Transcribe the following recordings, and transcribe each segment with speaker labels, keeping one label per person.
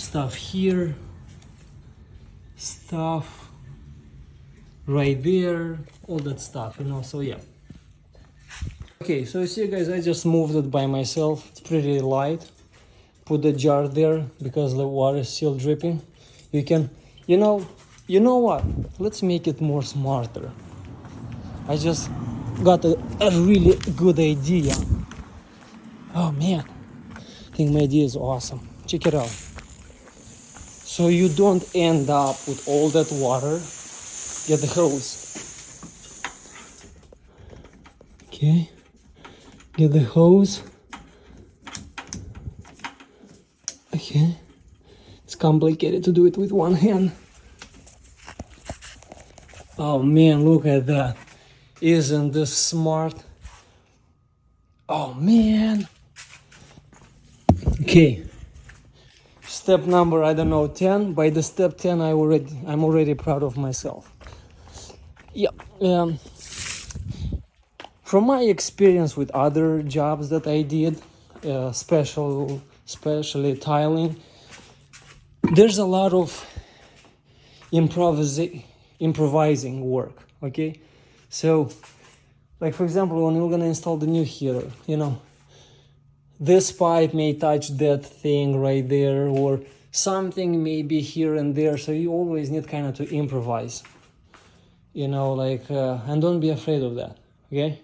Speaker 1: stuff here, stuff right there, all that stuff, you know. So yeah. Okay, so you see guys, I just moved it by myself. It's pretty light. Put the jar there because the water is still dripping. You can, you know what, let's make it more smarter. I just got a really good idea. Oh man, I think my idea is awesome. Check it out. So you don't end up with all that water. Get the hose. Okay, get the hose. Okay, it's complicated to do it with one hand. Oh man, look at that. Isn't this smart? Oh man. Okay. Step number, I don't know, 10. By the step 10, I'm already proud of myself. Yeah. From my experience with other jobs that I did, especially tiling, there's a lot of improvising work. Okay, so like for example, when we're gonna install the new heater, you know, this pipe may touch that thing right there, or something may be here and there, so you always need kind of to improvise, you know, like and don't be afraid of that. Okay,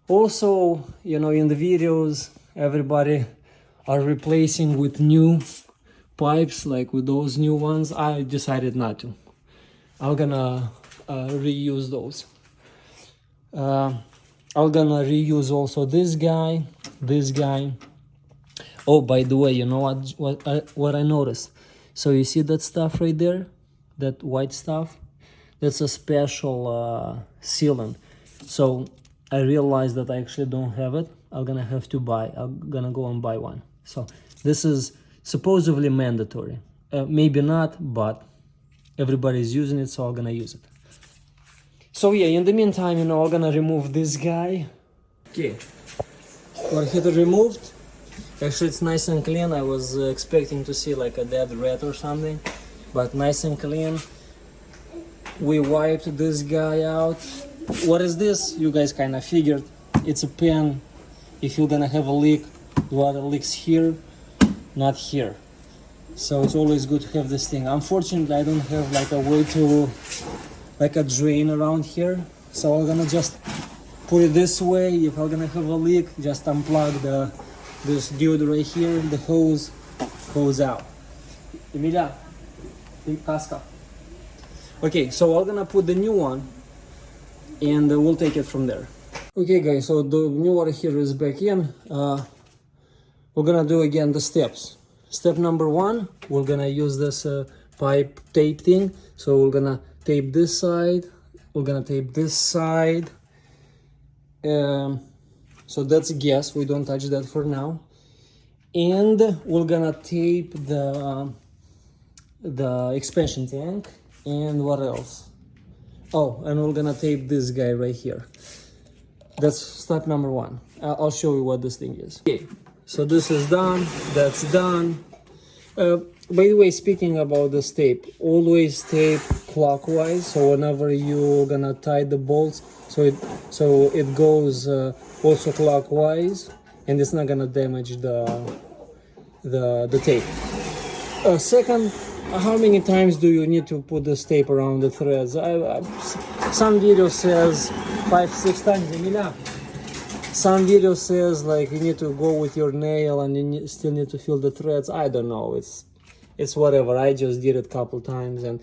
Speaker 1: also, you know, in the videos everybody are replacing with new pipes, like with those new ones. I decided not to. I'm gonna reuse those. I'm gonna reuse also this guy. Oh, by the way, you know what I noticed? So you see that stuff right there, that white stuff? That's a special sealant. So I realized that I actually don't have it. I'm gonna go and buy one. So this is supposedly mandatory. Maybe not, but everybody's using it, so I'm gonna use it. So yeah, in the meantime, you know, I'm gonna remove this guy. Okay, our heater removed. Actually, it's nice and clean. I was expecting to see like a dead rat or something, but nice and clean. We wiped this guy out. What is this? You guys kind of figured. It's a pan. If you're gonna have a leak, the water leaks here, not here. So it's always good to have this thing. Unfortunately, I don't have like a way to, like a drain around here. So I'm gonna just put it this way. If I'm gonna have a leak, just unplug this dude right here. The hose goes out. Emilia, casca. Okay, so I'm gonna put the new one, and we'll take it from there. Okay guys, so the new water heater is back in. We're gonna do again the steps. Step number 1, we're gonna use this pipe tape thing. So we're gonna tape this side, we're gonna tape this side. So that's a guess, we don't touch that for now. And we're gonna tape the expansion tank. And what else? Oh, and we're gonna tape this guy right here. That's step number 1. I'll show you what this thing is. Okay, so this is done, that's done. By the way, speaking about this tape, always tape clockwise. So whenever you're gonna tie the bolts, so it goes also clockwise, and it's not gonna damage the tape. Second, how many times do you need to put this tape around the threads? Some video says 5-6 times. Emilia. Some video says like you need to go with your nail and you still need to feel the threads. I don't know. It's whatever. I just did it a couple times, and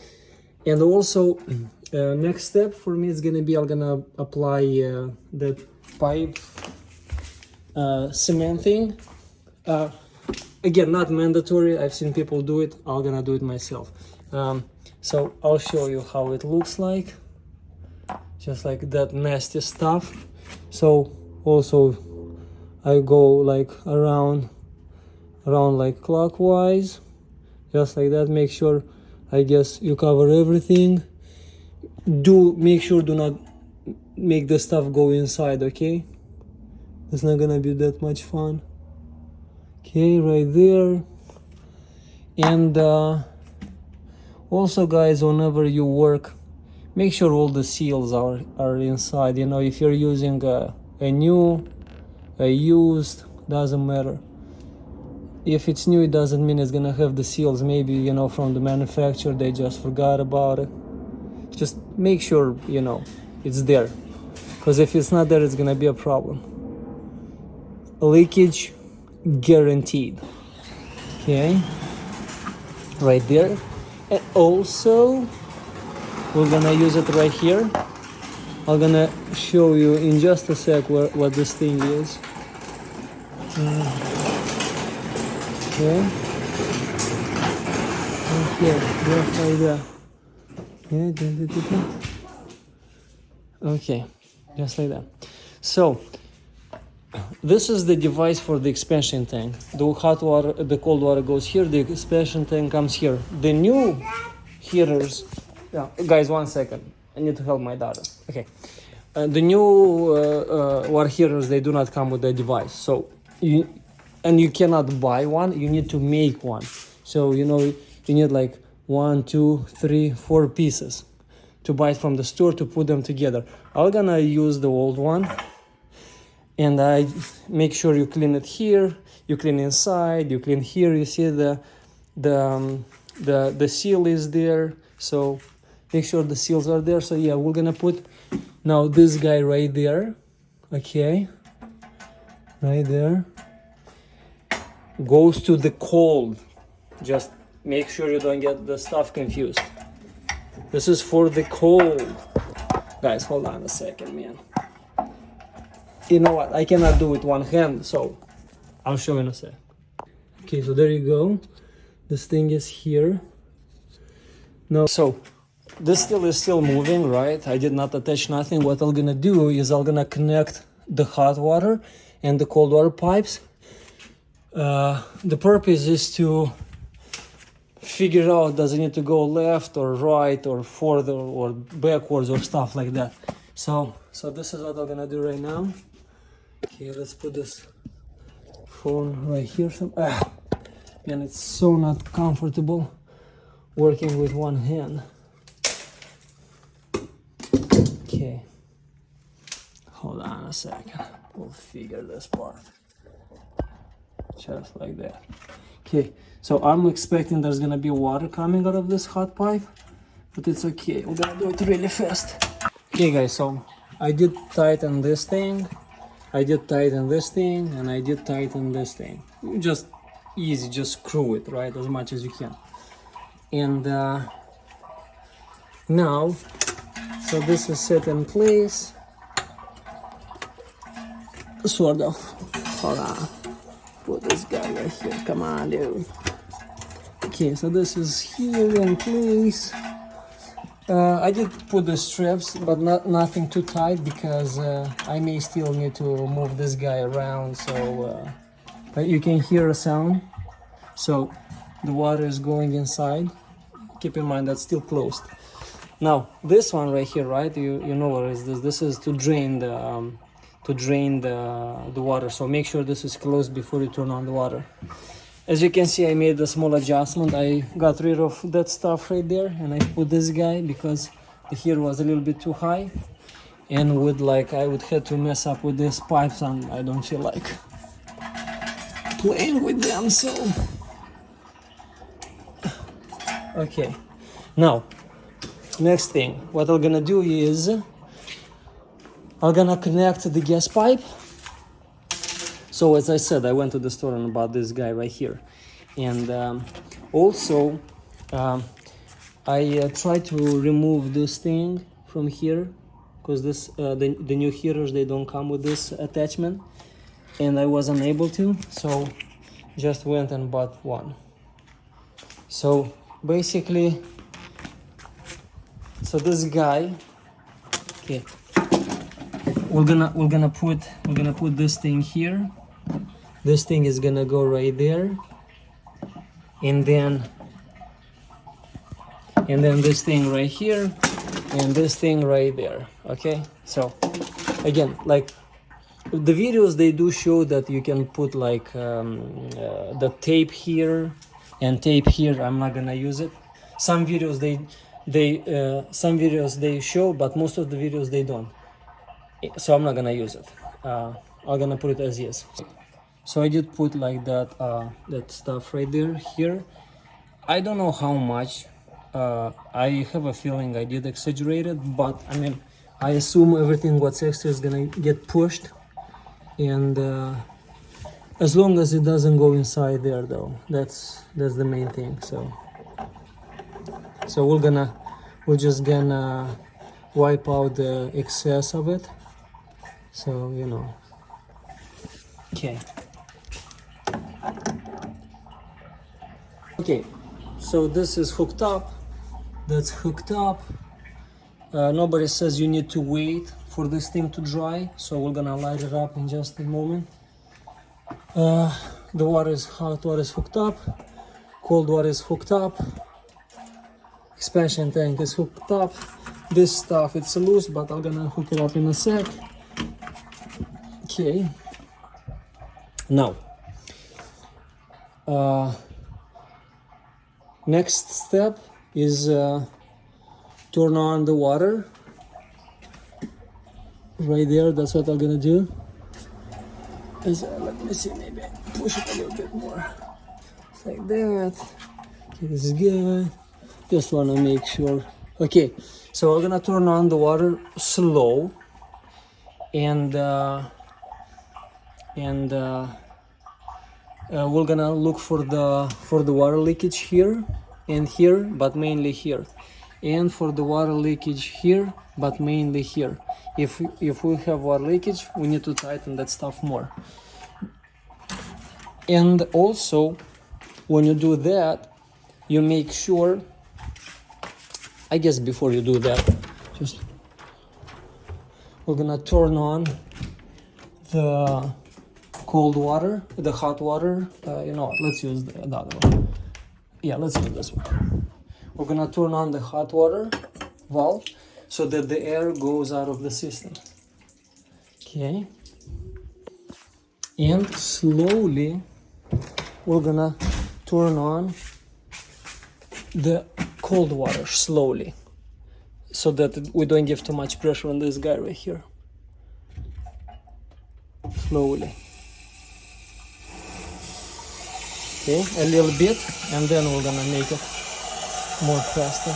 Speaker 1: also next step for me is gonna be I'm gonna apply the pipe cement thing. Again, not mandatory. I've seen people do it. I'm gonna do it myself. So I'll show you how it looks like. Just like that nasty stuff. So also I go like around like clockwise, just like that. Make sure, I guess, you cover everything. Make sure do not make the stuff go inside, okay? It's not gonna be that much fun. Okay, right there. And also, guys, whenever you work, make sure all the seals are inside. You know, if you're using a new, a used, doesn't matter. If it's new, it doesn't mean it's gonna have the seals. Maybe, you know, from the manufacturer they just forgot about it. Just make sure, you know, it's there, because if it's not there, it's gonna be a problem. Leakage guaranteed. Okay, right there. And also we're gonna use it right here. I'm gonna show you in just a sec what this thing is. Okay, right here, just like that. Okay, just like that. So this is the device for the expansion tank. The hot water, the cold water goes here, the expansion tank comes here. The new heaters, yeah, guys, 1 second, I need to help my daughter. Okay, the new water heaters, they do not come with the device. So you cannot buy one, you need to make one. So, you know, you need like 1, 2, 3, 4 pieces to buy it from the store to put them together. I'm gonna use the old one, and I make sure you clean it here, you clean inside, you clean here. You see the seal is there, so make sure the seals are there. So yeah, we're gonna put now this guy right there. Okay, right there goes to the cold. Just make sure you don't get the stuff confused. This is for the cold. Guys, hold on a second, man. You know what, I cannot do with one hand, so I'll show you in a sec. Okay, so there you go. This thing is here. Now, so this is still moving, right? I did not attach nothing. What I'm gonna do is I'm gonna connect the hot water and the cold water pipes. The purpose is to figure out, does it need to go left or right or further or backwards or stuff like that. So this is what I'm gonna do right now. Okay, let's put this phone right here. Man, it's so not comfortable working with one hand. Okay, hold on a second. We'll figure this part. Just like that. Okay, so I'm expecting there's gonna be water coming out of this hot pipe, but it's okay. We're gonna do it really fast. Okay, guys, so I did tighten this thing, I did tighten this thing, and I did tighten this thing. Just easy, just screw it, right, as much as you can. And now, so this is set in place, sort of. Hold on, put this guy right here, come on, dude. Okay, so this is here in place. I did put the straps, but nothing too tight, because I may still need to move this guy around, so but you can hear a sound. So the water is going inside. Keep in mind that's still closed. Now this one right here, right? You know what is this? This is to drain the water. So make sure this is closed before you turn on the water. As you can see, I made a small adjustment. I got rid of that stuff right there, and I put this guy because the heater was a little bit too high, and I would have to mess up with these pipes, and I don't feel like playing with them. So okay, now next thing, what I'm gonna do is I'm gonna connect the gas pipe. So as I said, I went to the store and bought this guy right here, and also I tried to remove this thing from here, because this the new heaters, they don't come with this attachment, and I wasn't able to, so just went and bought one. So basically, so this guy, okay, we're gonna put this thing here. This thing is gonna go right there, and then this thing right here, and this thing right there. Okay, so again, like the videos, they do show that you can put like the tape here and tape here. I'm not gonna use it. Some videos they show, but most of the videos they don't. So I'm not gonna use it. I'm gonna put it as is. So I did put like that that stuff right there here. I don't know how much. I have a feeling I did exaggerate it, but I mean, I assume everything what's extra is gonna get pushed, and as long as it doesn't go inside there, though, that's the main thing. So we're just gonna wipe out the excess of it. So you know. Okay. Okay. So this is hooked up. That's hooked up. Nobody says you need to wait for this thing to dry, so we're gonna light it up in just a moment. The hot water is hooked up, cold water is hooked up, expansion tank is hooked up. This stuff, it's loose, but I'm gonna hook it up in a sec. Okay. Now, next step is turn on the water right there. That's what I'm gonna do. Let me see, maybe push it a little bit more, just like that. Okay, this is good. Just want to make sure. Okay, so we're gonna turn on the water slow, and we're gonna look for the water leakage here and here, but mainly here, and for the water leakage here, but mainly here. If we have water leakage, we need to tighten that stuff more. And also, when you do that, you make sure, I guess before you do that, just we're gonna turn on the cold water, the hot water. You know what, let's use the other one. Yeah, let's use this one. We're gonna turn on the hot water valve so that the air goes out of the system. Okay. And slowly we're gonna turn on the cold water slowly, so that we don't give too much pressure on this guy right here. Slowly. Okay, a little bit, and then we're gonna make it more faster.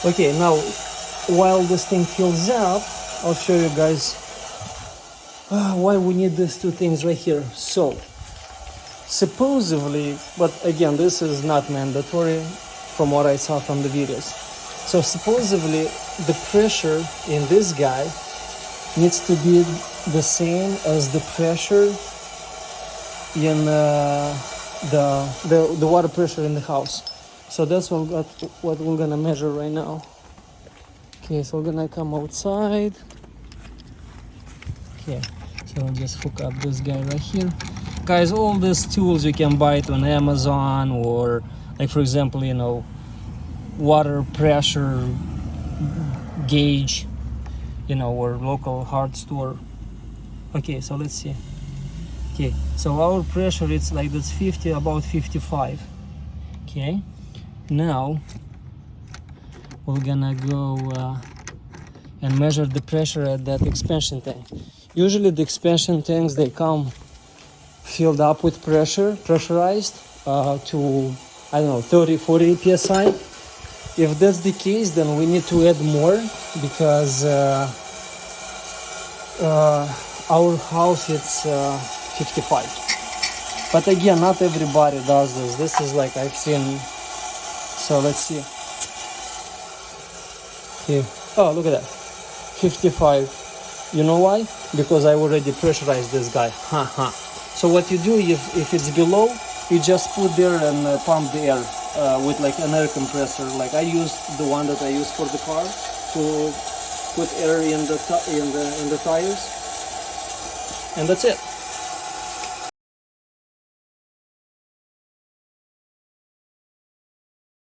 Speaker 1: Okay, now while this thing fills up, I'll show you guys why we need these two things right here. So supposedly, but again, this is not mandatory from what I saw from the videos. So supposedly the pressure in this guy needs to be the same as the pressure in the water pressure in the house. So that's what we're gonna measure right now. Okay, so we're gonna come outside. Okay, so I'll just hook up this guy right here. Guys, all these tools you can buy it on Amazon, or like for example, you know, water pressure gauge, you know, or local hard store. Okay, so let's see. Okay, so our pressure, it's like that's 50, about 55. Okay, now we're gonna go and measure the pressure at that expansion tank. Usually the expansion tanks, they come filled up with pressurized to, I don't know, 30-40 psi. If that's the case, then we need to add more, because our house, it's 55. But again, not everybody does this. This is like I've seen. So let's see. Okay. Oh, look at that. 55. You know why? Because I already pressurized this guy. So what you do, if it's below, you just put there and pump the air with like an air compressor. Like I used the one that I used for the car to put air in the tires, and that's it.